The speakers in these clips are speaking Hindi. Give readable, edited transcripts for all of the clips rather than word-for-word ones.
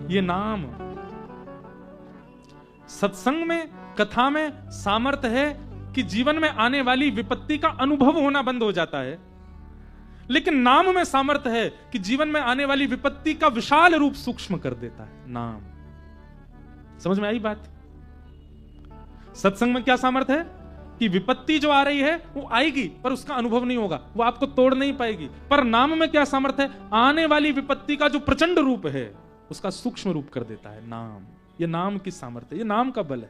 ये नाम। सत्संग में, कथा में सामर्थ्य है कि जीवन में आने वाली विपत्ति का अनुभव होना बंद हो जाता है, लेकिन नाम में सामर्थ्य है कि जीवन में आने वाली विपत्ति का विशाल रूप सूक्ष्म कर देता है नाम। समझ में आई बात? सत्संग में क्या सामर्थ्य है कि विपत्ति जो आ रही है वो आएगी पर उसका अनुभव नहीं होगा, वो आपको तोड़ नहीं पाएगी। पर नाम में क्या सामर्थ्य है? आने वाली विपत्ति का जो प्रचंड रूप है उसका सूक्ष्म रूप कर देता है नाम। ये नाम की सामर्थ्य, ये नाम का बल है।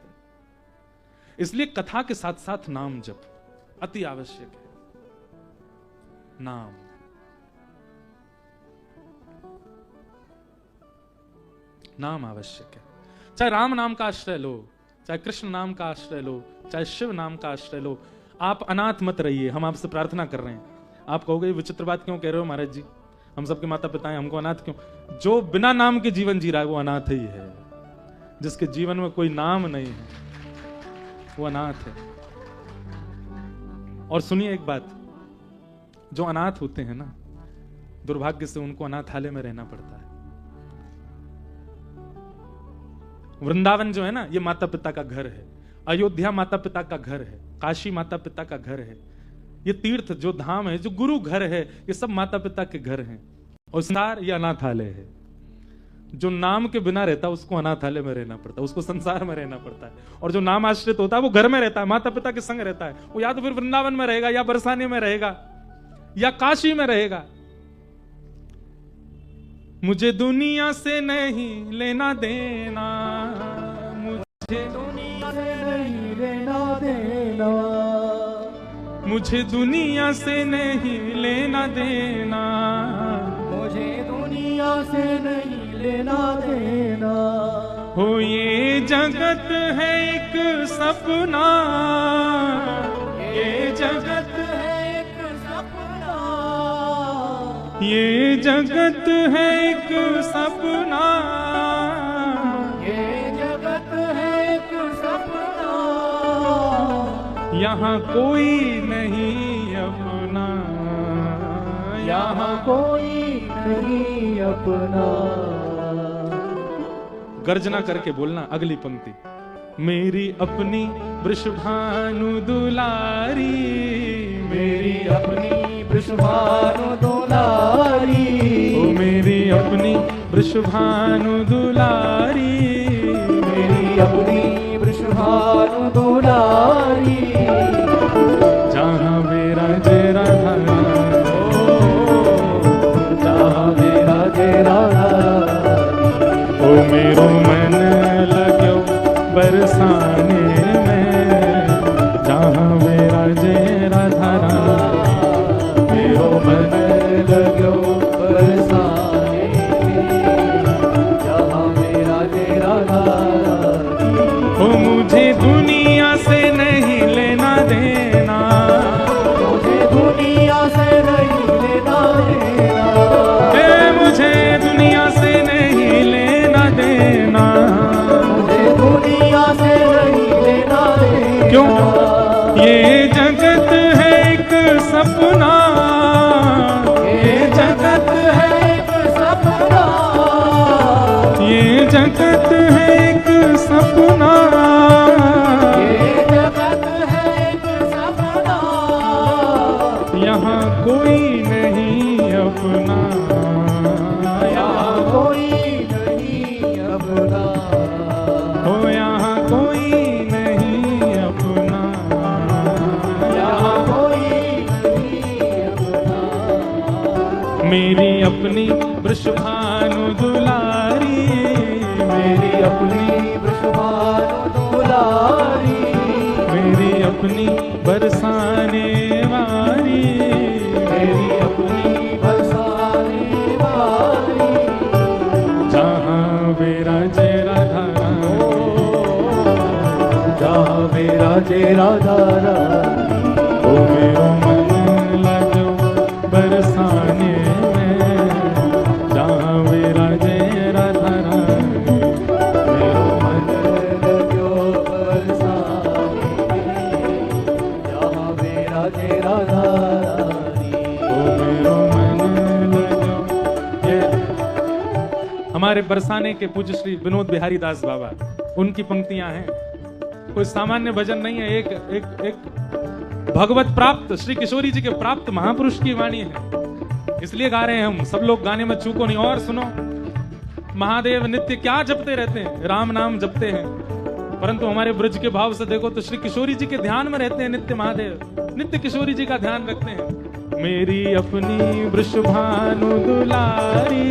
इसलिए कथा के साथ साथ नाम जप अति आवश्यक है। नाम, नाम आवश्यक है। चाहे राम नाम का आश्रय लो, चाहे कृष्ण नाम का आश्रय लो, चाहे शिव नाम का आश्रय लो। आप अनाथ मत रहिए। हम आपसे प्रार्थना कर रहे हैं। आप कहोगे विचित्र बात क्यों कह रहे हो महाराज जी, हम सबके माता पिता हैं, हमको अनाथ क्यों? जो बिना नाम के जीवन जी रहा है वो अनाथ ही है। जिसके जीवन में कोई नाम नहीं है वो अनाथ है। और सुनिए एक बात, जो अनाथ होते हैं ना, दुर्भाग्य से उनको अनाथालय में रहना पड़ता है। वृंदावन जो है ना, ये माता पिता का घर है। अयोध्या माता पिता का घर है। काशी माता पिता का घर है। ये तीर्थ जो धाम है, जो गुरु घर है, ये सब माता पिता के घर हैं। और संसार ये अनाथालय है। जो नाम के बिना रहता है उसको अनाथालय में रहना पड़ता है, उसको संसार में रहना पड़ता है। और जो नाम आश्रित होता है वो घर में रहता है, माता पिता के संग रहता है। वो या तो फिर वृंदावन में रहेगा, या बरसाने में रहेगा, या काशी में रहेगा। मुझे दुनिया से नहीं लेना देना, मुझे दुनिया से नहीं लेना देना, मुझे दुनिया से नहीं लेना देना, मुझे दुनिया से नहीं लेना देना। हो ये जगत है एक सपना, ये जगत है एक सपना, ये जगत है एक सपना, ये जगत है एक सपना। यहाँ कोई नहीं अपना, यहाँ कोई नहीं अपना। गर्जना करके बोलना अगली पंक्ति। मेरी अपनी वृषभानु दुलारी, मेरी अपनी वृषभानु दुलारी, ओ मेरी अपनी वृषभानु दुलारी, मेरी अपनी वृषभानु दुलारी। जहाँ मेरा जेरा धारा, जहाँ मेरा जेरा धारा, ओ मेरो मन लगो बरसाने में, जहाँ मेरा जेरा धारा, मेरो मन लगो बरसाने में, जहाँ मेरा जेरा धारा। ओ मुझे दुनिया से नहीं लेना देना, मुझे दुनिया से नहीं लेना देना, मुझे दुनिया से नहीं लेना देना। मुझे दुनिया से नहीं लेना देना। क्यों? ये जगत है एक सपना, ये जगत है एक सपना, ये जगत है एक सपना, ये जगत है एक सपना। यहाँ कोई नहीं अपना, यहाँ कोई नहीं अपना, हो यहाँ कोई नहीं अपना, यहाँ कोई नहीं अपना। मेरी अपनी वृषभानु दुलारी, मेरी अपनी वृषभानु दुलारी, मेरी अपनी बरसाने वाली, मेरी अपनी बरसाने वाली। जहाँ मेरा जेरा धारा, जहाँ मेरा जेरा धारा, ओ मेरो मन लगो बरसाने में, जहाँ मेरा जेरा धारा, मेरो मन लगो बरसाने में, जहाँ मेरा जेरा धारा। ओ मेरो मन लगो। ये हमारे हमारे बरसाने के पूज्य श्री विनोद बिहारी दास बाबा, उनकी पंक्तियां हैं। कोई सामान्य भजन नहीं है, एक एक एक भगवत प्राप्त श्री किशोरी जी के प्राप्त महापुरुष की वाणी है, इसलिए गा रहे हैं हम। सब लोग गाने में चूको नहीं। और सुनो, महादेव नित्य क्या जपते रहते हैं, राम नाम जपते हैं, परंतु हमारे ब्रज के भाव से देखो तो श्री किशोरी जी के ध्यान में रहते हैं। नित्य महादेव, नित्य किशोरी जी का ध्यान रखते हैं। मेरी अपनी वृषभानु दुलारी,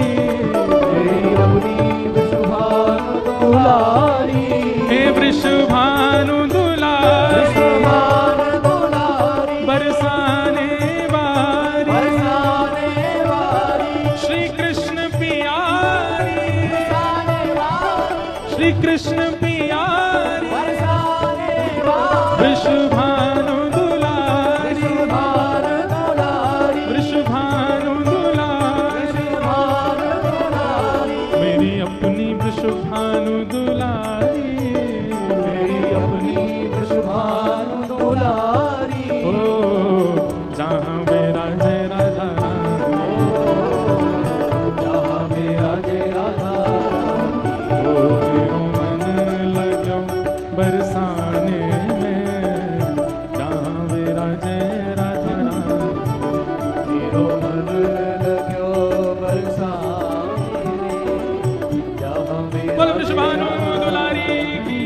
मेरी अपनी वृषभानु दुलारी, हे वृषभानु दुलारी, वृषभानु दुलारी, बरसाने वारी, बरसाने वारी, श्री कृष्ण पियारी, बरसाने वारी, श्री कृष्ण पियारी, बरसाने वारी, वृषभानु दुलारी, वृषभानु दुलारी, वृषभानु दुलारी, वृषभानु दुलारी, मेरी अपनी वृषभानु दुलारी, मेरी अपनी वृषभानु दुलारी, ओ जहाँ मेरा जय राधा रानी, जहाँ मेरा जय राधा रानी, ओ मेरो मन लगो बरसाने में, जहाँ मेरा जय राधा रानी। मेरो मन लग्यो बरसाने में, जहाँ मेरा बोलो वृषभानु दुलारी की।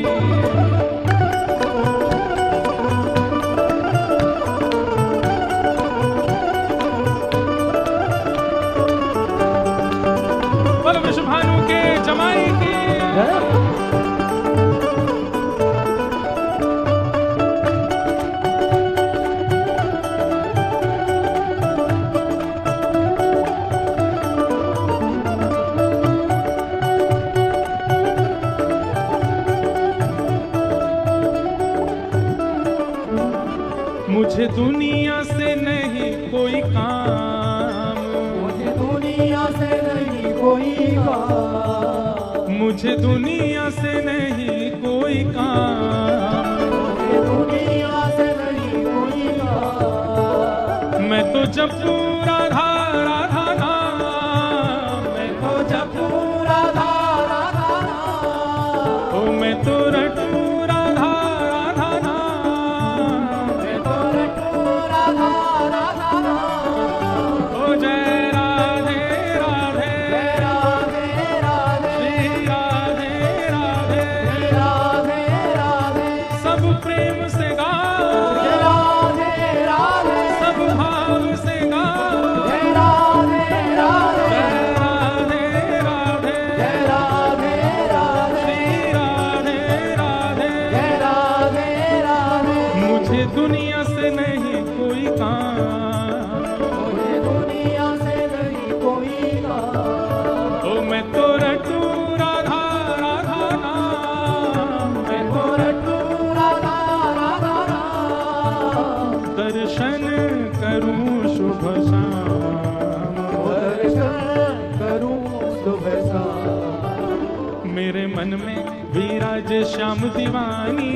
बोलो वृषभानु के जमाई की। मुझे दुनिया से नहीं कोई काम, मुझे दुनिया से नहीं कोई काम, मुझे दुनिया से नहीं कोई काम, मुझे दुनिया से नहीं कोई काम, मैं तो जपू राधा राधा नाम, मैं तो जपू राधा राधा नाम, ओ मैं तो रटू राधा राधा नाम, मैं तो रटू राधा राधा नाम, ओ जय राधे राधे, जय राधे राधे, श्री राधे राधे, जय राधे राधे, सब प्रेम से गाओ, जय राधे राधे, सब भाव से गाओ, जय राधे राधे, जय राधे राधे, जय राधे राधे, श्री राधे राधे। जय राधे राधे, मुझे दुनिया से नहीं कोई काम, मुझे दुनिया से नहीं कोई काम, ओ मैं तो रटू राधा राधा नाम, मैं तो रटू राधा राधा नाम, दर्शन करूं शुभ शाम, दर्शन करूं सुबह शाम, मेरे मन में विराज श्याम दीवानी,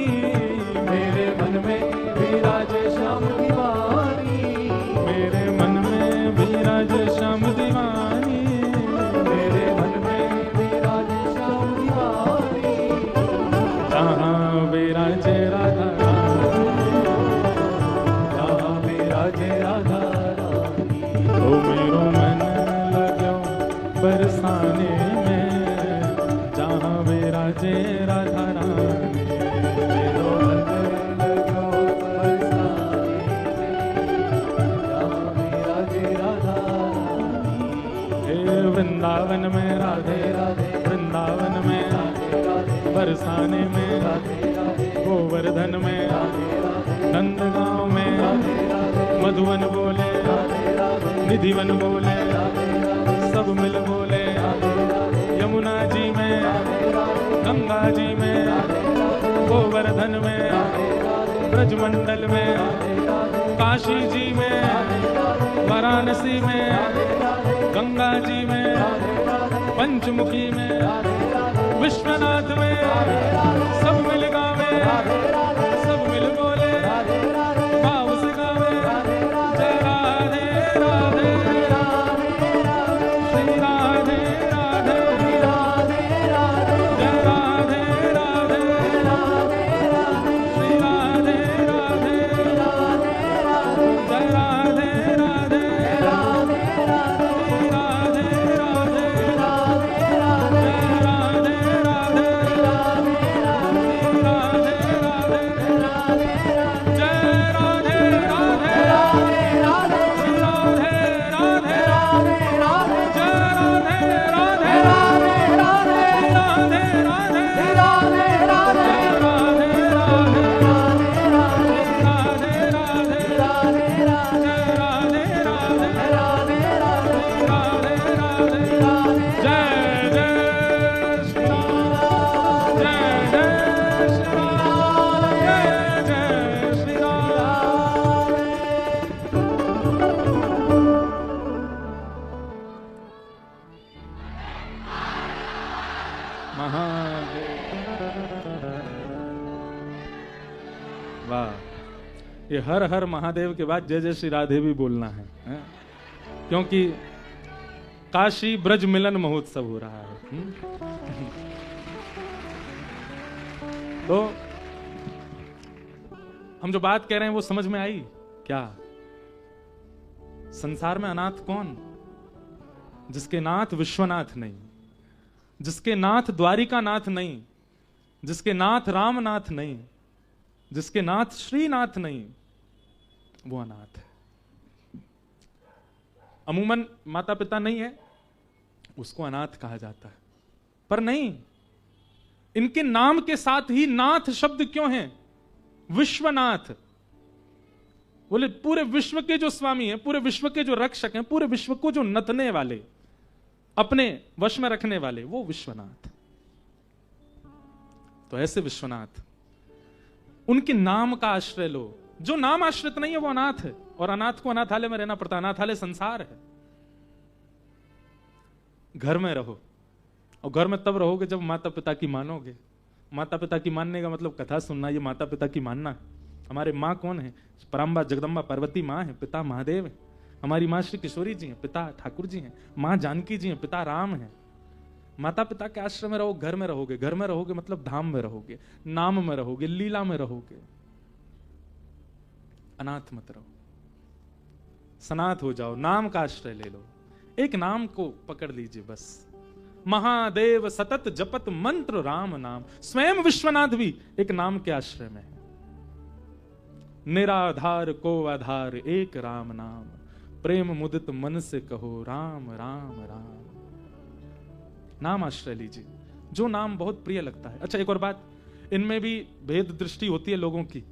मेरे मन में विराजे श्याम दीवानी, मेरे मन में विराज श्याम दीवानी, मेरे मन में विराजे श्याम दीवानी, जहाँ विराजे राधा रानी, जहाँ विराजे राधा रानी, ओ मेरो मन लगो बरसाने में, जहाँ विराजे राधा रानी। मेरो मन लग्यो बरसाने में, जहाँ विराजे राधा रानी, हे वृंदावन में राधे राधे, वृंदावन में राधे राधे, बरसाने में, राधे राधे, गोवर्धन में, राधे राधे, नंदगांव में, राधे राधे, मधुवन बोले, राधे राधे, निधिवन बोले, राधे राधे, सब मिल बोले, राधे राधे, यमुना जी में, राधे राधे, गंगा जी में, राधे राधे, गोवर्धन में, राधे राधे, ब्रजमंडल में, राधे राधे, काशी जी में, वाराणसी में, गंगा जी में, पंचमुखी में, विश्वनाथ में, सब मिल गावे, सब मिल बोले, भाव से गावे, जय राधे राधे, श्री राधे राधे, महादेव। वाह, ये हर हर महादेव के बाद जय जय श्री राधे भी बोलना है, क्योंकि काशी ब्रज मिलन महोत्सव हो रहा है। तो हम जो बात कह रहे हैं वो समझ में आई क्या? संसार में अनाथ कौन? जिसके नाथ विश्वनाथ नहीं, जिसके नाथ द्वारिका नाथ नहीं, जिसके नाथ रामनाथ नहीं, जिसके नाथ श्रीनाथ नहीं, वो अनाथ है। अमूमन माता पिता नहीं है उसको अनाथ कहा जाता है, पर नहीं, इनके नाम के साथ ही नाथ शब्द क्यों है? विश्वनाथ, बोले पूरे विश्व के जो स्वामी हैं, पूरे विश्व के जो रक्षक हैं, पूरे विश्व को जो नथने वाले, अपने वश में रखने वाले, वो विश्वनाथ। तो ऐसे विश्वनाथ, उनके नाम का आश्रय लो। जो नाम आश्रित नहीं है वो अनाथ है, और अनाथ को अनाथालय में रहना पड़ता है। अनाथालय संसार है। घर में रहो, और घर में तब रहोगे जब माता पिता की मानोगे। माता पिता की मानने का मतलब कथा सुनना, ये माता पिता की मानना। हमारे माँ कौन है? पराम्बा जगदम्बा पार्वती माँ है, पिता महादेव है। हमारी माँ श्री किशोरी जी हैं, पिता ठाकुर जी हैं। माँ जानकी जी हैं, पिता राम हैं। माता पिता के आश्रम में रहो, घर में रहोगे। घर में रहोगे मतलब धाम में रहोगे, नाम में रहोगे, लीला में रहोगे। अनाथ मत रहो, सनाथ हो जाओ, नाम का आश्रय ले लो। एक नाम को पकड़ लीजिए बस। महादेव सतत जपत मंत्र राम नाम। स्वयं विश्वनाथ भी एक नाम के आश्रय में है। निराधार को आधार एक राम नाम, प्रेम मुदित मन से कहो राम राम राम। नाम आश्रय लीजिए, जो नाम बहुत प्रिय लगता है। अच्छा, एक और बात, इनमें भी भेद दृष्टि होती है लोगों की।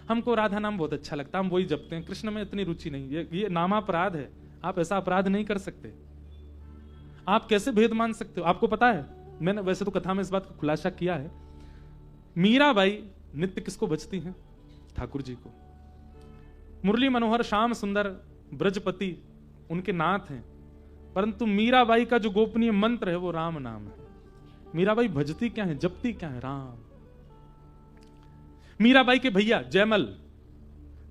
हमको राधा नाम बहुत अच्छा लगता है, हम वही जपते हैं। कृष्ण में इतनी रुचि नहीं। ये नामापराध है। आप ऐसा अपराध नहीं कर सकते। आप कैसे भेद मान सकते हो? आपको पता है, मैंने वैसे तो कथा में इस बात का खुलासा किया है। मीराबाई नित्य किसको भजती हैं? ठाकुर जी को। मुरली मनोहर श्याम सुंदर ब्रजपति उनके नाथ हैं, परंतु मीराबाई का जो गोपनीय मंत्र है वो राम नाम है। मीराबाई भजती क्या है, जपती क्या है? राम। मीराबाई के भैया जयमल,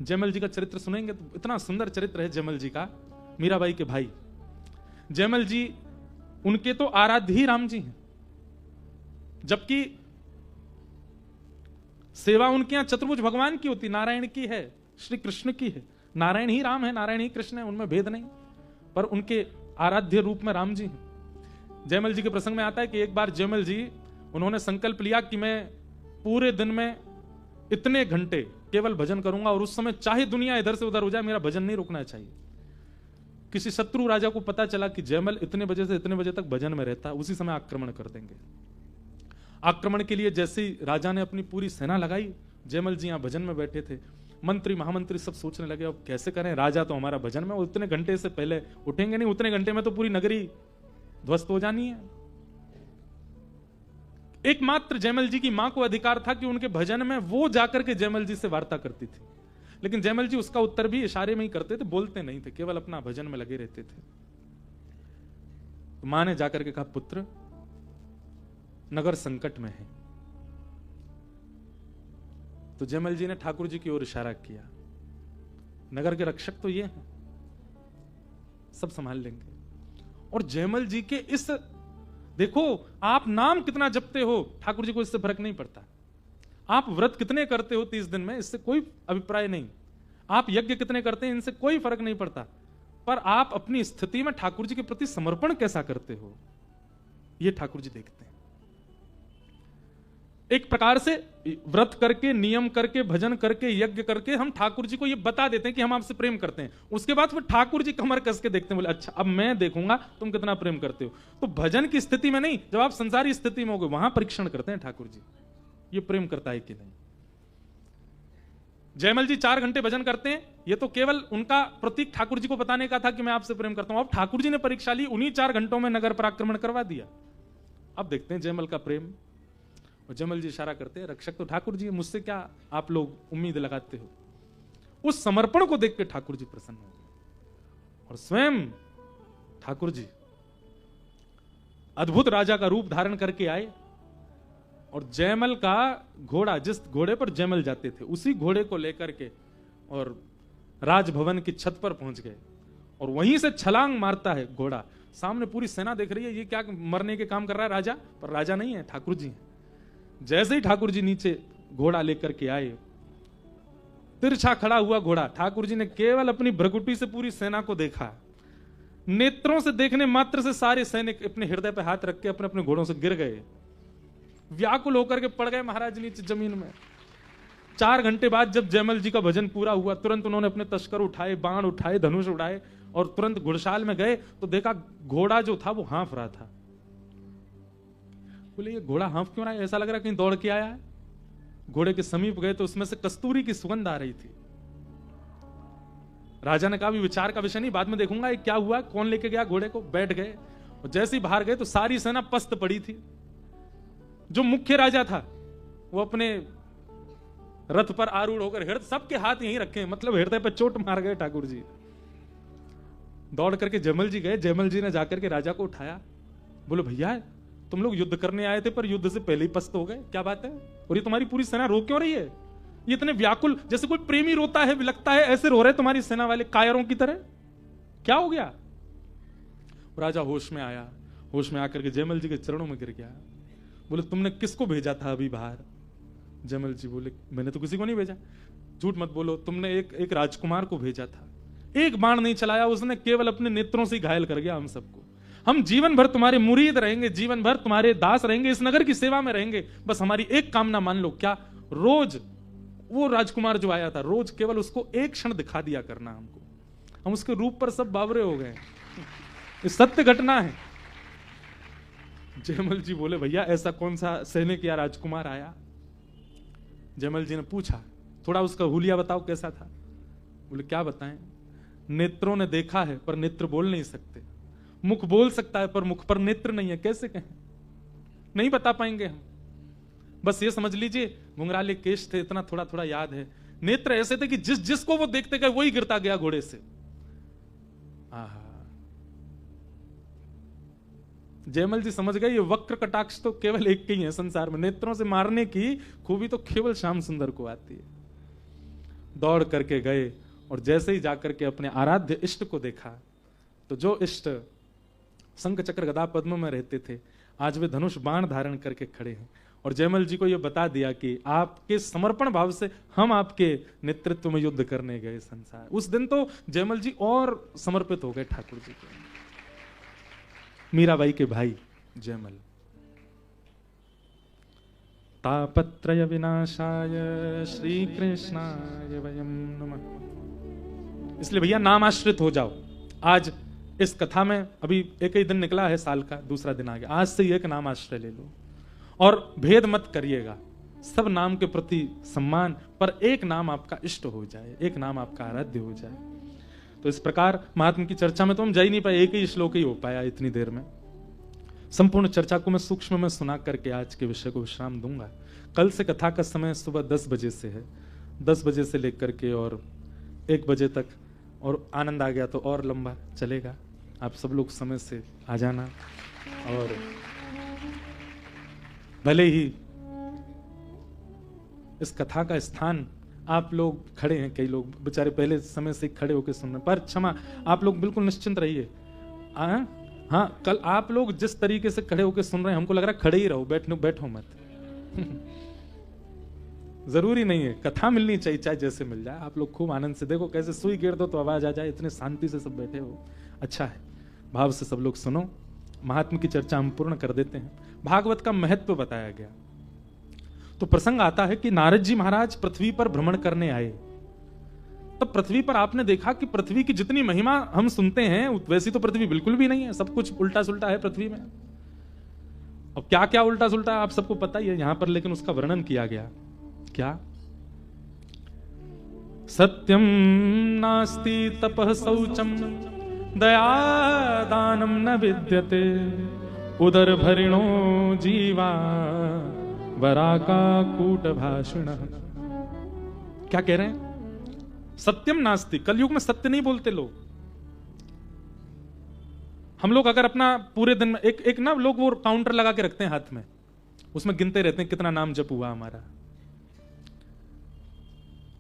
जयमल जी का चरित्र सुनेंगे तो इतना सुंदर चरित्र है जयमल जी का। मीराबाई के भाई जयमल जी, उनके तो आराध्य ही राम जी हैं, जबकि सेवा उनके यहां चतुर्भुज भगवान की होती, नारायण की है, श्री कृष्ण की है। नारायण ही राम है, नारायण ही कृष्ण है, उनमें भेद नहीं, पर उनके आराध्य रूप में राम जी हैं। जयमल जी के प्रसंग में आता है कि एक बार जयमल जी, उन्होंने संकल्प लिया कि मैं पूरे दिन में इतने घंटे केवल भजन करूंगा, और उस समय चाहे दुनिया इधर से उधर हो जाए, मेरा भजन नहीं रुकना चाहिए। किसी शत्रु राजा को पता चला कि जयमल इतने बजे से इतने बजे तक भजन में रहता है, उसी समय आक्रमण कर देंगे। आक्रमण के लिए जैसे ही राजा ने अपनी पूरी सेना लगाई, जयमल जी यहां भजन में बैठे थे। मंत्री महामंत्री सब सोचने लगे अब कैसे करें, राजा तो हमारा भजन में, उतने घंटे से पहले उठेंगे नहीं, उतने घंटे में तो पूरी नगरी ध्वस्त हो जानी है। एकमात्र जयमल जी की मां को अधिकार था कि उनके भजन में वो जाकर के जयमल जी से वार्ता करती थी, लेकिन जयमल जी उसका उत्तर भी इशारे में ही करते थे, बोलते नहीं थे, केवल अपना भजन में लगे रहते थे। तो मां ने जाकर के कहा, पुत्र नगर संकट में है। तो जयमल जी ने ठाकुर जी की ओर इशारा किया, नगर के रक्षक तो ये हैं, सब संभाल लेंगे। और जयमल जी के इस, देखो आप नाम कितना जपते हो, ठाकुर जी को इससे फर्क नहीं पड़ता। आप व्रत कितने करते हो 30 दिन में, इससे कोई अभिप्राय नहीं। आप यज्ञ कितने करते हैं, इनसे कोई फर्क नहीं पड़ता। पर आप अपनी स्थिति में ठाकुर जी के प्रति समर्पण कैसा करते हो, ये ठाकुर जी देखते हैं। एक प्रकार से व्रत करके, नियम करके, भजन करके, यज्ञ करके हम ठाकुर जी को ये बता देते हैं कि हम आपसे प्रेम करते हैं। उसके बाद फिर ठाकुर जी कमर कस के देखते हैं, बोले अच्छा अब मैं देखूंगा तुम कितना प्रेम करते हो। तो भजन की स्थिति में नहीं, जब आप संसारी स्थिति में होगे वहां परीक्षण करते हैं ठाकुर जी, ये प्रेम करता है कि नहीं। जयमल जी 4 घंटे भजन करते हैं, ये तो केवल उनका प्रतीक ठाकुर जी को बताने का था कि मैं आपसे प्रेम करता हूं। अब ठाकुर जी ने परीक्षा ली, उन्हीं 4 घंटों में नगर पर आक्रमण करवा दिया। अब देखते हैं जयमल का प्रेम। और जयमल जी इशारा करते हैं, रक्षक तो ठाकुर जी, मुझसे क्या आप लोग उम्मीद लगाते हो। उस समर्पण को देख के ठाकुर जी प्रसन्न हो गए, और स्वयं ठाकुर जी अद्भुत राजा का रूप धारण करके आए और जयमल का घोड़ा, जिस घोड़े पर जयमल जाते थे उसी घोड़े को लेकर के और राजभवन की छत पर पहुंच गए और वहीं से छलांग मारता है घोड़ा। सामने पूरी सेना देख रही है, ये क्या मरने के काम कर रहा है राजा, पर राजा नहीं है, ठाकुर जी हैं। जैसे ही ठाकुर जी नीचे घोड़ा लेकर के आए, तिरछा खड़ा हुआ घोड़ा, ठाकुर जी ने केवल अपनी भ्रकुटी से पूरी सेना को देखा। नेत्रों से देखने मात्र से सारे सैनिक अपने हृदय पर हाथ रख के अपने अपने घोड़ों से गिर गए, व्याकुल होकर के पड़ गए महाराज नीचे जमीन में। 4 घंटे बाद जब जयमल जी का भजन पूरा हुआ, तुरंत उन्होंने अपने तस्कर उठाए, बाण उठाए, धनुष उठाए और तुरंत घुड़शाल में गए तो देखा घोड़ा जो था वो हाँफ रहा था। बोले ये घोड़ा हाँफ क्यों रहा है, ऐसा लग रहा कहीं दौड़ के आया है। घोड़े के समीप गए तो उसमें से कस्तूरी की सुगंध आ रही थी। राजा ने कहा भी विचार का विषय नहीं, बाद में देखूंगा ये क्या हुआ, कौन लेके गया घोड़े को। बैठ गए और जैसे ही बाहर गए तो सारी सेना पस्त पड़ी थी। जो मुख्य राजा था वो अपने रथ पर आरूढ़ होकर, हृदय सबके हाथ यहीं रखे, मतलब हृदय पर चोट मार गए ठाकुर जी। दौड़ करके जयमल जी गए, जयमल जी ने जाकर के राजा को उठाया, बोले भैया तुम लोग युद्ध करने आए थे पर युद्ध से पहले ही पस्त हो गए, क्या बात है, और ये तुम्हारी पूरी सेना रो क्यों रही है, ये इतने व्याकुल जैसे कोई प्रेमी रोता है विलखता है ऐसे रो रहे तुम्हारी सेना वाले कायरों की तरह, क्या हो गया। राजा होश में आया, होश में आकर के जयमल जी के चरणों में गिर गया। बोले तुमने किसको भेजा था अभी बाहर। जयमल जी बोले मैंने तो किसी को नहीं भेजा। झूठ मत बोलो, तुमने एक राजकुमार को भेजा था, एक बाण नहीं चलाया उसने, केवल अपने नेत्रों से घायल कर गया हम सबको। हम जीवन भर तुम्हारे मुरीद रहेंगे, जीवन भर तुम्हारे दास रहेंगे, इस नगर की सेवा में रहेंगे, बस हमारी एक कामना मान लो। क्या, रोज वो राजकुमार जो आया था रोज केवल उसको एक क्षण दिखा दिया करना हमको, हम उसके रूप पर सब बावरे हो गए। ये सत्य घटना है। जयमल जी बोले भैया ऐसा कौन सा सैनिक या राजकुमार आया। जयमल जी ने पूछा थोड़ा उसका हुलिया बताओ कैसा था। बोले क्या बताएं, नेत्रों ने देखा है पर नेत्र बोल नहीं सकते, मुख बोल सकता है पर मुख पर नेत्र नहीं है, कैसे कहें, नहीं बता पाएंगे हम। बस ये समझ लीजिए घुंघराले केश थे, इतना थोड़ा थोड़ा याद है। नेत्र ऐसे थे कि जिसको वो देखते गए वही गिरता गया घोड़े से। आहा, जयमल जी समझ गए ये वक्र कटाक्ष तो केवल एक के ही है संसार में, नेत्रों से मारने की खूबी तो केवल श्याम सुंदर को आती है। दौड़ करके गए और जैसे ही जाकर के अपने आराध्य इष्ट को देखा तो जो इष्ट शंख चक्र गदा पद्म में रहते थे आज वे धनुष बाण धारण करके खड़े हैं और जयमल जी को यह बता दिया कि आपके समर्पण भाव से हम आपके नेतृत्व में युद्ध करने गए संसार। उस दिन तो जयमल जी और समर्पित हो गए ठाकुर जी को। मीराबाई के भाई जयमल। तापत्रय विनाशाय श्री कृष्णाय वयम नमः। इसलिए भैया नाम आश्रित हो जाओ। आज इस कथा में अभी एक ही दिन निकला है साल का, दूसरा दिन आ गया, आज से एक नाम आश्रय ले लो और भेद मत करिएगा, सब नाम के प्रति सम्मान, पर एक नाम आपका इष्ट हो जाए, एक नाम आपका आराध्य हो जाए। तो इस प्रकार महात्मा की चर्चा में तो हम जा ही नहीं पाए, एक ही श्लोक ही हो पाया इतनी देर में। संपूर्ण चर्चा को मैं सूक्ष्म में सुना करके आज के विषय को विश्राम दूंगा। कल से कथा का समय सुबह 10 बजे से है, 10 बजे से लेकर के और 1 बजे तक, और आनंद आ गया तो और लंबा चलेगा। आप सब लोग समय से आ जाना। और भले ही इस कथा का स्थान आप लोग खड़े हैं, कई लोग बेचारे पहले समय से खड़े होकर सुन रहे, पर क्षमा, आप लोग बिल्कुल निश्चिंत रहिए। हाँ, कल आप लोग जिस तरीके से खड़े होकर सुन रहे हैं, हमको लग रहा है खड़े ही रहो, बैठो मत। जरूरी नहीं है, कथा मिलनी चाहिए चाहे जैसे मिल जाए। आप लोग खूब आनंद से देखो, कैसे सुई गिर दो तो आवाज आ जाए, इतने शांति से सब बैठे हो, अच्छा है। भाव से सब लोग सुनो। महात्मा की चर्चा हम पूर्ण कर देते हैं। भागवत का महत्व बताया गया तो प्रसंग आता है कि नारद जी महाराज पृथ्वी पर भ्रमण करने आए। तब पृथ्वी पर आपने देखा कि पृथ्वी की जितनी महिमा हम सुनते हैं वैसी तो पृथ्वी बिल्कुल भी नहीं है, सब कुछ उल्टा सुल्टा है पृथ्वी में। अब क्या क्या उल्टा सुल्टा है आप सबको पता ही है यहां पर, लेकिन उसका वर्णन किया गया। क्या? सत्यम नास्ति तपः शौचम दया दानम न विद्यते उदर भरिणो जीवा वराका कूट भाषण। क्या कह रहे हैं? सत्यम नास्ति, कलयुग में सत्य नहीं बोलते लोग। हम लोग अगर अपना पूरे दिन में एक ना लोग वो काउंटर लगा के रखते हैं हाथ में, उसमें गिनते रहते हैं कितना नाम जप हुआ हमारा।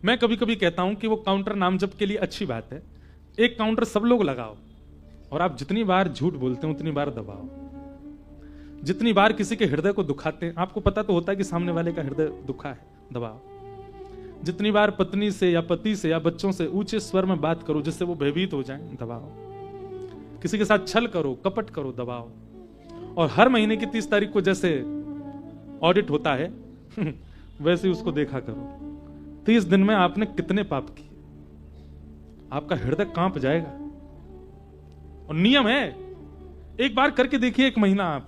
मैं कभी कभी कहता हूं कि वो काउंटर नाम जप के लिए अच्छी बात है, एक काउंटर सब लोग लगाओ और आप जितनी बार झूठ बोलते हैं उतनी बार दबाओ। जितनी बार किसी के हृदय को दुखाते हैं, आपको पता तो होता है कि सामने वाले का हृदय दुखा है, दबाओ। जितनी बार पत्नी से या पति से या बच्चों से ऊंचे स्वर में बात करो जिससे वो भयभीत हो जाएं, दबाओ। किसी के साथ छल करो, कपट करो, दबाओ। और हर महीने की 30 तारीख को जैसे ऑडिट होता है वैसे ही उसको देखा करो 30 दिन में आपने कितने पाप किए। आपका हृदय कांप जाएगा। और नियम है, एक बार करके देखिए, 1 महीना आप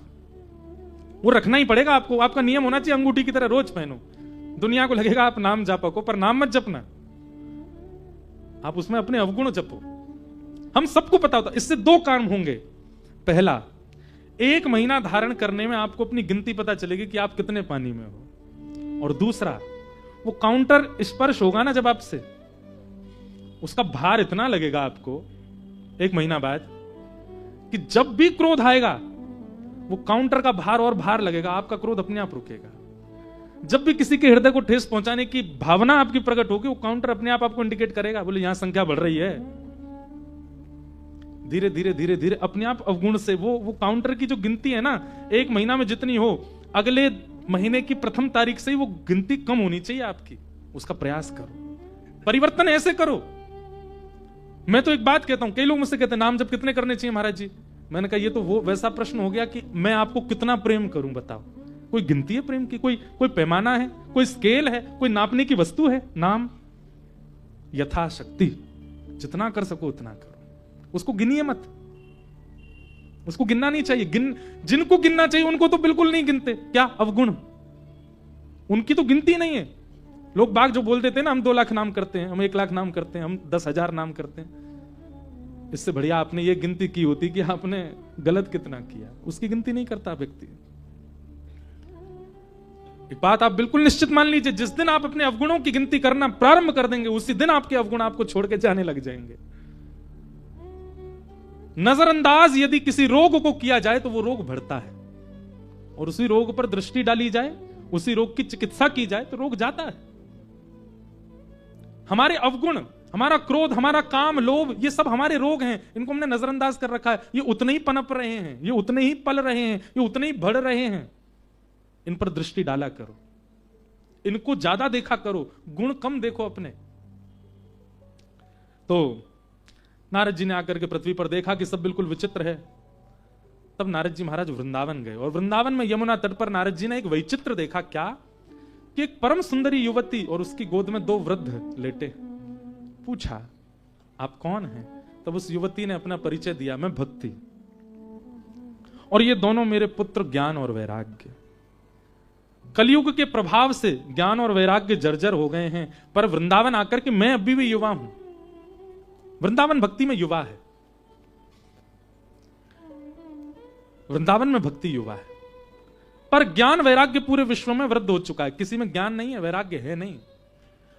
वो रखना ही पड़ेगा आपको। आपका नियम होना चाहिए अंगूठी की तरह रोज पहनो। दुनिया को लगेगा आप नाम जापक हो, पर नाम मत जपना, आप उसमें अपने अवगुण जपो। हम सबको पता होता, इससे 2 काम होंगे। पहला, 1 महीना धारण करने में आपको अपनी गिनती पता चलेगी कि आप कितने पानी में हो। और दूसरा, वो काउंटर स्पर्श होगा ना जब आपसे, उसका भार इतना लगेगा आपको 1 महीना बाद कि जब भी क्रोध आएगा वो काउंटर का भार और भार लगेगा, आपका क्रोध अपने आप रुकेगा। जब भी किसी के हृदय को ठेस पहुंचाने की भावना आपकी प्रकट होगी, वो काउंटर अपने आप आपको इंडिकेट करेगा, बोले यहां संख्या बढ़ रही है। धीरे धीरे धीरे धीरे अपने आप अवगुण से वो काउंटर की जो गिनती है ना, 1 महीना में जितनी हो, अगले महीने की प्रथम तारीख से ही वो गिनती कम होनी चाहिए आपकी। उसका प्रयास करो, परिवर्तन ऐसे करो। मैं तो एक बात कहता हूं, कई लोग मुझसे कहते हैं नाम जब कितने करने चाहिए महाराज जी। मैंने कहा ये तो वो वैसा प्रश्न हो गया कि मैं आपको कितना प्रेम करूं, बताओ। कोई गिनती है प्रेम की? कोई पैमाना है? कोई स्केल है? कोई नापने की वस्तु है? नाम यथाशक्ति, जितना कर सको उतना करो। उसको गिनिए मत, उसको गिनना नहीं चाहिए। जिनको गिनना चाहिए उनको तो बिल्कुल नहीं गिनते। क्या अवगुण, उनकी तो गिनती नहीं है। लोग बाग जो बोल देते हैं ना, हम 2 लाख नाम करते हैं, हम 1 लाख नाम करते हैं, हम 10,000 नाम करते हैं। इससे बढ़िया आपने ये गिनती की होती कि आपने गलत कितना किया। उसकी गिनती नहीं करता व्यक्ति। एक बात आप बिल्कुल निश्चित मान लीजिए, जिस दिन आप अपने अवगुणों की गिनती करना प्रारंभ कर देंगे, उसी दिन आपके अवगुण आपको छोड़ के जाने लग जाएंगे। नजरअंदाज यदि किसी रोग को किया जाए तो वो रोग बढ़ता है, और उसी रोग पर दृष्टि डाली जाए, उसी रोग की चिकित्सा की जाए तो रोग जाता है। हमारे अवगुण, हमारा क्रोध, हमारा काम, लोभ, ये सब हमारे रोग हैं। इनको हमने नजरअंदाज कर रखा है। ये उतने ही पनप रहे हैं, ये उतने ही पल रहे हैं, ये उतने ही बढ़ रहे हैं। इन पर दृष्टि डाला करो, इनको ज्यादा देखा करो, गुण कम देखो अपने। तो नारद जी ने आकर के पृथ्वी पर देखा कि सब बिल्कुल विचित्र है। तब नारद जी महाराज वृंदावन गए, और वृंदावन में यमुना तट पर नारद जी ने एक वैचित्र देखा। क्या कि एक परम सुंदरी युवती और उसकी गोद में 2 वृद्ध लेटे। पूछा आप कौन हैं? तब उस युवती ने अपना परिचय दिया, मैं भक्ति, और ये दोनों मेरे पुत्र ज्ञान और वैराग्य। कलयुग के प्रभाव से ज्ञान और वैराग्य जर्जर हो गए हैं, पर वृंदावन आकर के मैं अभी भी युवा हूं। वृंदावन भक्ति में युवा है, वृंदावन में भक्ति युवा है, पर ज्ञान वैराग्य पूरे विश्व में वृद्ध हो चुका है। किसी में ज्ञान नहीं है, वैराग्य है नहीं।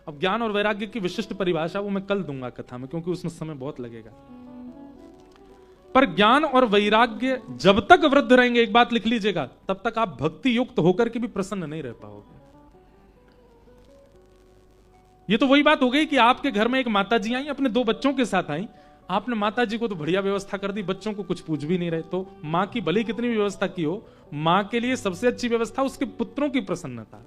अब ज्ञान और वैराग्य की विशिष्ट परिभाषा वो मैं कल दूंगा कथा में, क्योंकि उसमें समय बहुत लगेगा। पर ज्ञान और वैराग्य जब तक वृद्ध रहेंगे, एक बात लिख लीजिएगा, तब तक आप भक्ति युक्त होकर के भी प्रसन्न नहीं रह पाओगे। ये तो वही बात हो गई कि आपके घर में एक माता जी आई, अपने 2 बच्चों के साथ आई। आपने माता जी को तो बढ़िया व्यवस्था कर दी, बच्चों को कुछ पूछ भी नहीं रहे। तो मां की भले कितनी भी व्यवस्था की हो, मां के लिए सबसे अच्छी व्यवस्था उसके पुत्रों की प्रसन्नता।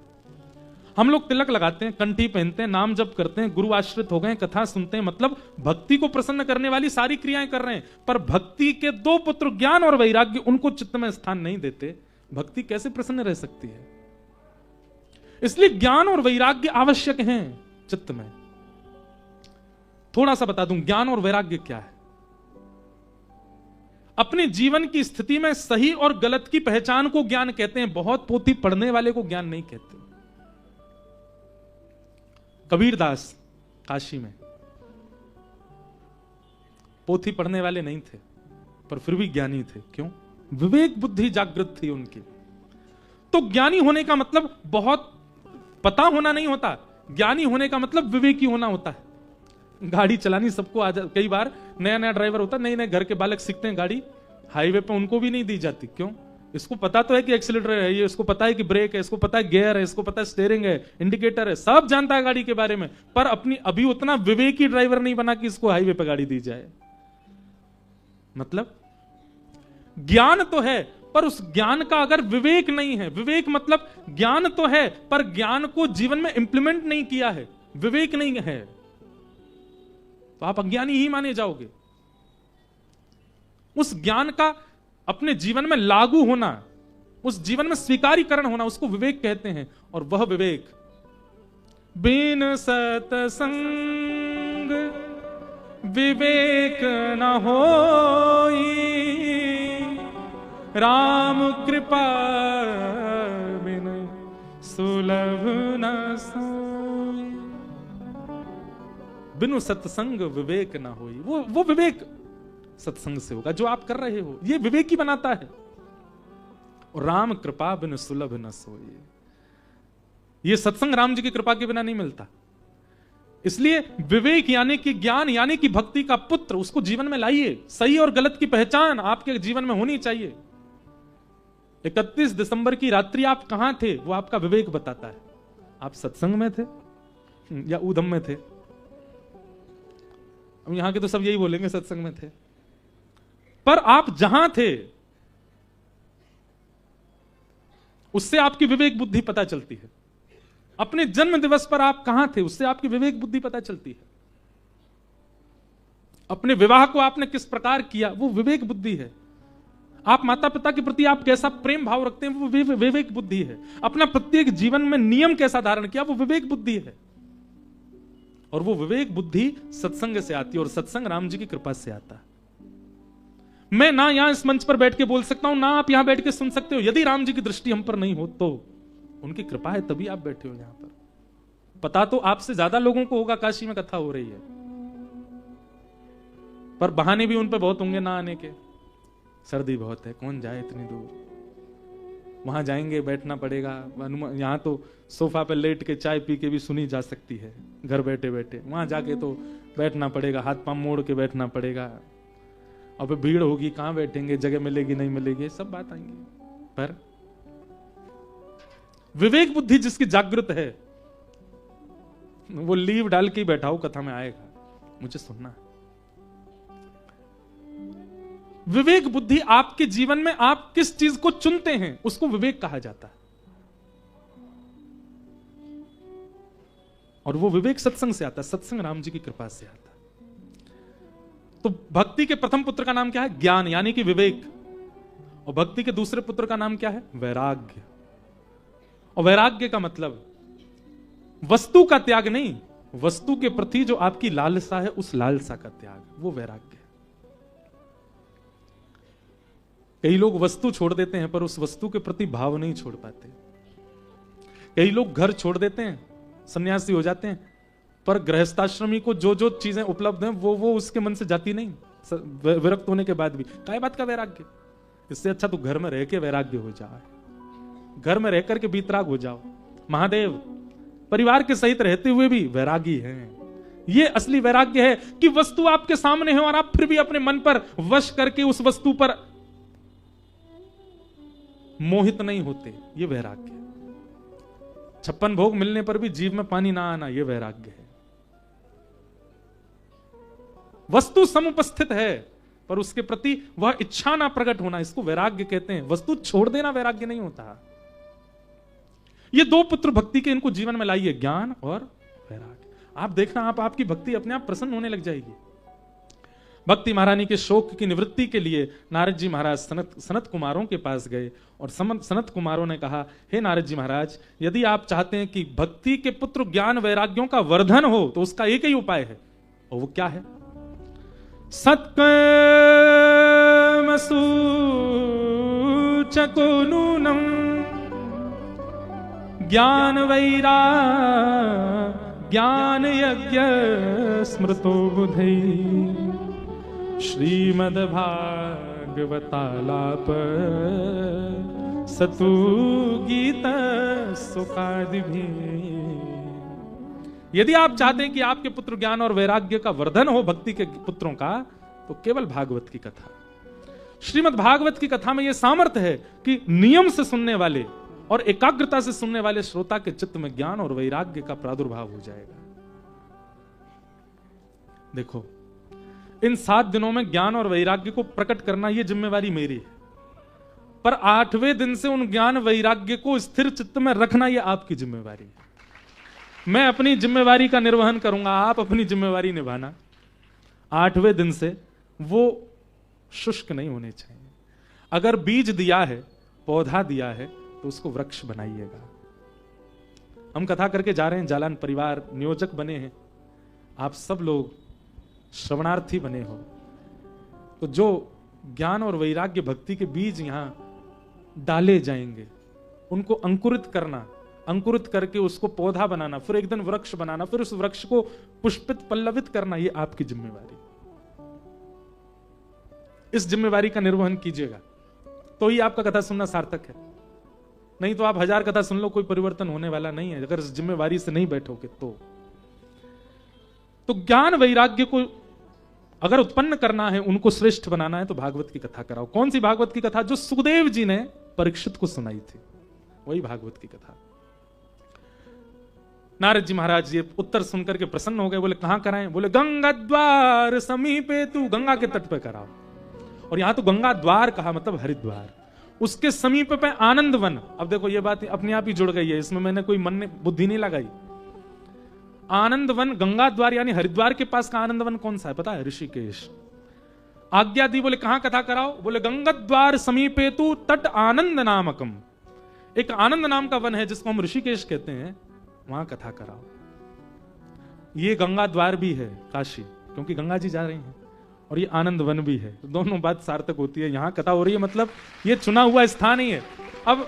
हम लोग तिलक लगाते हैं, कंठी पहनते हैं, नाम जप करते हैं, गुरु आश्रित हो गए, कथा सुनते हैं, मतलब भक्ति को प्रसन्न करने वाली सारी क्रियाएं कर रहे हैं। पर भक्ति के 2 पुत्र ज्ञान और वैराग्य, उनको चित्त में स्थान नहीं देते, भक्ति कैसे प्रसन्न रह सकती है? इसलिए ज्ञान और वैराग्य आवश्यक हैं चित्त में। थोड़ा सा बता दूं, ज्ञान और वैराग्य क्या है। अपने जीवन की स्थिति में सही और गलत की पहचान को ज्ञान कहते हैं। बहुत पोथी पढ़ने वाले को ज्ञान नहीं कहते। कबीरदास काशी में पोथी पढ़ने वाले नहीं थे, पर फिर भी ज्ञानी थे। क्यों? विवेक बुद्धि जागृत थी उनकी। तो ज्ञानी होने का मतलब बहुत पता होना नहीं होता, ज्ञानी होने का मतलब विवेकी होना होता है। गाड़ी चलानी सबको आ जाए। कई बार नया नया ड्राइवर होता है, नए नए घर के बालक सीखते हैं गाड़ी, हाईवे पे उनको भी नहीं दी जाती। क्यों? इसको पता तो है कि एक्सीलरेटर है, ये इसको पता है कि ब्रेक है, इसको पता है गियर है, इसको पता है स्टीयरिंग है, इंडिकेटर है, सब जानता है गाड़ी के बारे में, पर अपनी अभी उतना विवेकी ड्राइवर नहीं बना कि इसको हाईवे पे गाड़ी दी जाए। मतलब ज्ञान तो है, पर उस ज्ञान का अगर विवेक नहीं है, विवेक मतलब ज्ञान तो है पर ज्ञान को जीवन में इंप्लीमेंट नहीं किया है, विवेक नहीं है, तो आप अज्ञानी ही माने जाओगे। उस ज्ञान का अपने जीवन में लागू होना, उस जीवन में स्वीकारीकरण होना, उसको विवेक कहते हैं। और वह विवेक बिन सतसंग विवेक न होई, राम कृपा बिन सुलभ न सोई। बिनु सत्संग विवेक न होई। वो विवेक सत्संग से होगा जो आप कर रहे हो, ये विवेक ही बनाता है। और राम कृपा बिन सुलभ न सोई, ये सत्संग राम जी की कृपा के बिना नहीं मिलता। इसलिए विवेक यानी कि ज्ञान यानी कि भक्ति का पुत्र, उसको जीवन में लाइए। सही और गलत की पहचान आपके जीवन में होनी चाहिए। 31 दिसंबर की रात्रि आप कहां थे वो आपका विवेक बताता है। आप सत्संग में थे या ऊधम में थे? हम यहां के तो सब यही बोलेंगे सत्संग में थे, पर आप जहां थे उससे आपकी विवेक बुद्धि पता चलती है। अपने जन्म दिवस पर आप कहां थे उससे आपकी विवेक बुद्धि पता चलती है। अपने विवाह को आपने किस प्रकार किया वो विवेक बुद्धि है। आप माता पिता के प्रति आप कैसा प्रेम भाव रखते हैं वो विवेक बुद्धि है। अपना प्रत्येक जीवन में नियम कैसा धारण किया वो विवेक बुद्धि है। और वो विवेक बुद्धि सत्संग से आती है, और सत्संग राम जी की कृपा से आता है। मैं ना यहां इस मंच पर बैठ के बोल सकता हूं, ना आप यहां बैठ के सुन सकते हो, यदि राम जी की दृष्टि हम पर नहीं हो तो। उनकी कृपा है तभी आप बैठे हो यहां पर। पता तो आपसे ज्यादा लोगों को होगा काशी में कथा हो रही है, पर बहाने भी उन पर बहुत होंगे ना आने के। सर्दी बहुत है, कौन जाए इतनी दूर, वहां जाएंगे बैठना पड़ेगा। यहां तो सोफा पे लेट के चाय पी के भी सुनी जा सकती है घर बैठे बैठे, वहां जाके तो बैठना पड़ेगा, हाथ पांव मोड़ के बैठना पड़ेगा। अब भीड़ होगी, कहां बैठेंगे, जगह मिलेगी नहीं मिलेगी, सब बात आएंगी। पर विवेक बुद्धि जिसकी जागृत है वो लीव डाल के बैठा हो कथा में आएगा, मुझे सुनना है। विवेक बुद्धि आपके जीवन में आप किस चीज को चुनते हैं उसको विवेक कहा जाता है। और वो विवेक सत्संग से आता है, सत्संग राम जी की कृपा से आता है। तो भक्ति के प्रथम पुत्र का नाम क्या है? ज्ञान यानी कि विवेक। और भक्ति के दूसरे पुत्र का नाम क्या है? वैराग्य। और वैराग्य का मतलब वस्तु का त्याग नहीं, वस्तु के प्रति जो आपकी लालसा है उस लालसा का त्याग, वो वैराग्य है। कई लोग वस्तु छोड़ देते हैं पर उस वस्तु के प्रति भाव नहीं छोड़ पाते। कई लोग घर छोड़ देते हैं, सन्यासी हो जाते हैं, पर गृहस्थाश्रमी को जो जो चीजें उपलब्ध हैं वो उसके मन से जाती नहीं, विरक्त होने के बाद भी। काय बात का वैराग्य? इससे अच्छा तो घर में रह के वैराग्य हो जाए, घर में रह करके बीतराग हो जाओ। महादेव परिवार के सहित रहते हुए भी वैरागी हैं। ये असली वैराग्य है कि वस्तु आपके सामने है और आप फिर भी अपने मन पर वश करके उस वस्तु पर मोहित नहीं होते, ये वैराग्य है। 56 भोग मिलने पर भी जीव में पानी ना आना, ये वैराग्य है। वस्तु समुपस्थित है पर उसके प्रति वह इच्छा ना प्रकट होना, इसको वैराग्य कहते हैं। वस्तु छोड़ देना वैराग्य नहीं होता। ये दो पुत्र भक्ति के, इनको जीवन में लाइए, ज्ञान और वैराग्य। आप देखना, आपकी भक्ति अपने आप प्रसन्न होने लग जाएगी। भक्ति महारानी के शोक की निवृत्ति के लिए नारद जी महाराज सनत कुमारों के पास गए और सनत कुमारों ने कहा, हे नारद जी महाराज, यदि आप चाहते हैं कि भक्ति के पुत्र ज्ञान वैराग्यों का वर्धन हो तो उसका एक ही उपाय है, और वो क्या है? सत्कर्म सूचको नूनम ज्ञान ज्ञान यज्ञ स्मृतो बुधै श्रीमद्भागवतालाप सतु गीत सुखादि भी। यदि आप चाहते हैं कि आपके पुत्र ज्ञान और वैराग्य का वर्धन हो, भक्ति के पुत्रों का, तो केवल भागवत की कथा, श्रीमद् भागवत की कथा में यह सामर्थ्य है कि नियम से सुनने वाले और एकाग्रता से सुनने वाले श्रोता के चित्त में ज्ञान और वैराग्य का प्रादुर्भाव हो जाएगा। देखो, इन 7 दिनों में ज्ञान और वैराग्य को प्रकट करना यह जिम्मेवारी मेरी है, पर 8वें दिन से उन ज्ञान वैराग्य को स्थिर चित्त में रखना यह आपकी जिम्मेवारी है। मैं अपनी जिम्मेवारी का निर्वहन करूंगा, आप अपनी जिम्मेवारी निभाना। 8वें दिन से वो शुष्क नहीं होने चाहिए। अगर बीज दिया है, पौधा दिया है, तो उसको वृक्ष बनाइएगा। हम कथा करके जा रहे हैं, जालान परिवार नियोजक बने हैं, आप सब लोग श्रवणार्थी बने हो, तो जो ज्ञान और वैराग्य भक्ति के बीज यहां डाले जाएंगे, उनको अंकुरित करना, अंकुरित करके उसको पौधा बनाना, फिर एक दिन वृक्ष बनाना, फिर उस वृक्ष को पुष्पित पल्लवित करना, ये आपकी जिम्मेवारी। इस जिम्मेवारी का निर्वहन कीजिएगा, तो ही आपका कथा सुनना सार्थक है। नहीं तो आप 1000 कथा सुन लो, कोई परिवर्तन होने वाला नहीं है अगर इस जिम्मेवारी से नहीं बैठोगे। तो ज्ञान वैराग्य को अगर उत्पन्न करना है, उनको श्रेष्ठ बनाना है, तो भागवत की कथा कराओ। कौन सी भागवत की कथा? जो सुखदेव जी ने परीक्षित को सुनाई थी, वही भागवत की कथा। नारद जी महाराज ये उत्तर सुनकर के प्रसन्न हो गए, बोले कहां कराएं? बोले गंगा द्वार समीपे, तू गंगा के तट पे कराओ। और यहां तो गंगा द्वार कहा, मतलब हरिद्वार, उसके समीप पे आनंद वन। अब देखो ये बात अपने आप ही जुड़ गई है, इसमें मैंने कोई मन ने बुद्धि नहीं लगाई। आनंद वन, गंगा द्वार यानी हरिद्वार के पास का आनंद वन कौन सा है पता है? ऋषिकेश। आज्ञा दी, बोले कहां कथा कराओ? बोले गंगा द्वार समीपे तू तट आनंद नामकम। एक आनंद नाम का वन है जिसको हम ऋषिकेश कहते हैं, वहां कथा कराओ। ये गंगा द्वार भी है काशी, क्योंकि गंगा जी जा रही हैं, और ये आनंद वन भी है, तो दोनों बात सार्थक होती है। यहां कथा हो रही है, मतलब ये चुना हुआ स्थान ही है। अब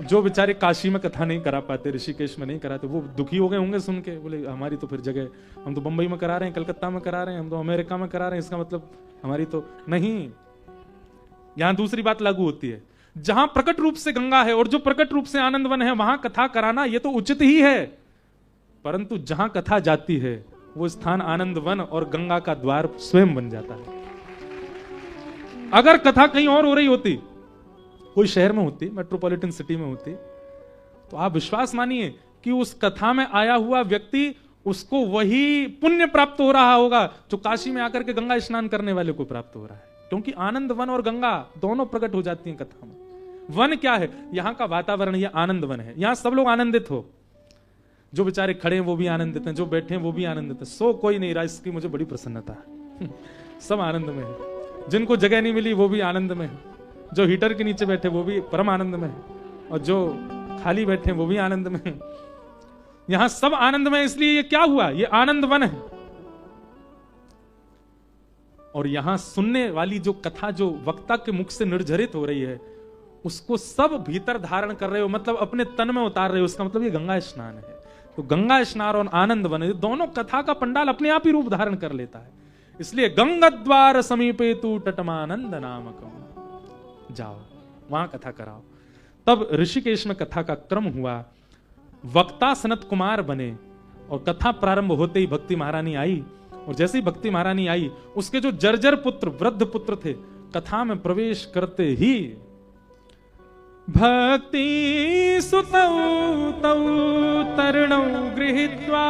जो बेचारे काशी में कथा नहीं करा पाते, ऋषिकेश में नहीं कराते, वो दुखी हो गए होंगे सुन के, बोले हमारी तो फिर जगह, हम तो बंबई में करा रहे हैं, कलकत्ता में करा रहे हैं, हम तो अमेरिका में करा रहे हैं, इसका मतलब हमारी तो नहीं। यहां दूसरी बात लागू होती है, जहां प्रकट रूप से गंगा है और जो प्रकट रूप से आनंद वन है, वहां कथा कराना ये तो उचित ही है, परंतु जहां कथा जाती है वो स्थान आनंद वन और गंगा का द्वार स्वयं बन जाता है। अगर कथा कहीं और हो रही होती, कोई शहर में होती, मेट्रोपॉलिटन सिटी में होती, तो आप विश्वास मानिए कि उस कथा में आया हुआ व्यक्ति, उसको वही पुण्य प्राप्त हो रहा होगा जो काशी में आकर के गंगा स्नान करने वाले को प्राप्त हो रहा है, क्योंकि आनंद वन और गंगा दोनों प्रकट हो जाती हैं कथा में। वन क्या है? यहां का वातावरण, यह आनंद वन है, यहां सब लोग आनंदित हो, जो बेचारे खड़े हैं वो भी आनंदित हैं, जो बैठे हैं वो भी आनंदित है, सो कोई नहीं रहा, इसकी मुझे बड़ी प्रसन्नता है। सब आनंद में है, जिनको जगह नहीं मिली वो भी आनंद में है, जो हीटर के नीचे बैठे वो भी परम आनंद में है, और जो खाली बैठे वो भी आनंद में है। यहां सब आनंद में, इसलिए ये क्या हुआ? ये आनंद वन है। और यहां सुनने वाली जो कथा, जो वक्ता के मुख से निर्झरित हो रही है, उसको सब भीतर धारण कर रहे हो, मतलब अपने तन में उतार रहे हो, उसका मतलब ये गंगा स्नान है। तो गंगा स्नान और आनंद वन, दोनों कथा का पंडाल अपने आप ही रूप धारण कर लेता है। इसलिए गंगा द्वार समीपे तू तटमानंद नामकम, जाओ वहां कथा कराओ। तब ऋषिकेश में कथा का क्रम हुआ, वक्ता सनत कुमार बने, और कथा प्रारंभ होते ही भक्ति महारानी आई, और जैसे ही भक्ति महारानी आई, उसके जो जर्जर पुत्र, वृद्ध पुत्र थे, कथा में प्रवेश करते ही भक्ति सुतौ तौ तरणौ गृहीत्वा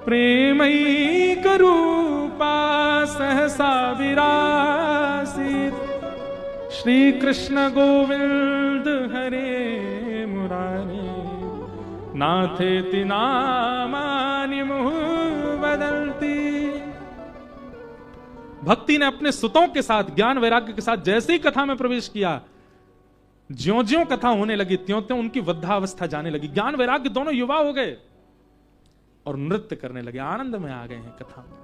प्रेमैक रूपा सहसा विरासीत्, श्री कृष्ण गोविंद हरे मुरारी नाथेति नामानि मुहुः वदन्ति। भक्ति ने अपने सुतों के साथ, ज्ञान वैराग्य के साथ जैसे ही कथा में प्रवेश किया, ज्यों-ज्यों कथा होने लगी, त्यों-त्यों उनकी वृद्धावस्था जाने लगी। ज्ञान वैराग्य दोनों युवा हो गए और नृत्य करने लगे, आनंद में आ गए हैं कथा में।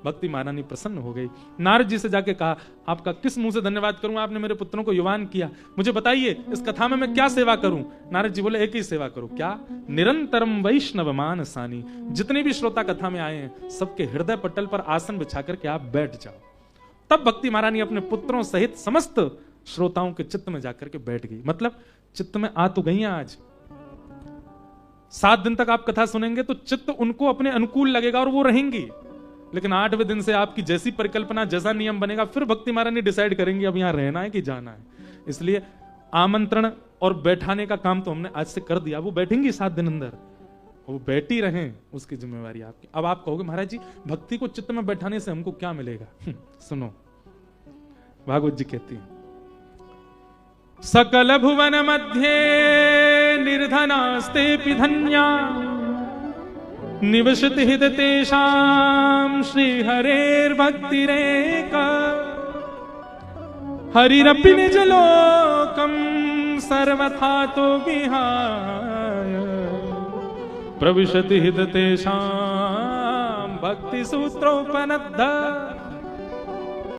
भक्ति महारानी प्रसन्न हो गई, नारद जी से जाके कहा, आपका किस मुंह से धन्यवाद करूं, आपने मेरे पुत्रों को युवान किया, मुझे बताइए इस कथा में मैं क्या सेवा करूं। नारद जी बोले, एक ही सेवा करो। क्या? निरंतरम वैष्णव मानसानी, जितने भी श्रोता कथा में आए हैं, सबके हृदय पटल पर आसन बिछा करके आप बैठ जाओ। तब भक्ति महारानी अपने पुत्रों सहित समस्त श्रोताओं के चित्त में जाकर के बैठ गई, मतलब चित्त में आ तो गई हैं। आज 7 दिन तक आप कथा सुनेंगे तो चित्त उनको अपने अनुकूल लगेगा और वो रहेंगी। लेकिन 8वें दिन से आपकी जैसी परिकल्पना, जैसा नियम बनेगा, फिर भक्ति महारानी डिसाइड करेंगे अब यहां रहना है कि जाना है। इसलिए आमंत्रण और बैठाने का काम तो हमने आज से कर दिया। वो बैठेंगी 7 दिन अंदर, वो बैठी रहें, उसकी जिम्मेवारी आपकी। अब आप कहोगे महाराज जी भक्ति को चित्त में बैठाने से हमको क्या मिलेगा? सुनो, भागवत जी कहती है, सकल भुवन मध्य निर्धनास्ते धन्या निवसति हित तेषां श्री हरेर्भक्तिरेका हरिरपि निज लोकं सर्वथा तो विहाय प्रविशति हित तेषां भक्ति सूत्रोपनद्ध।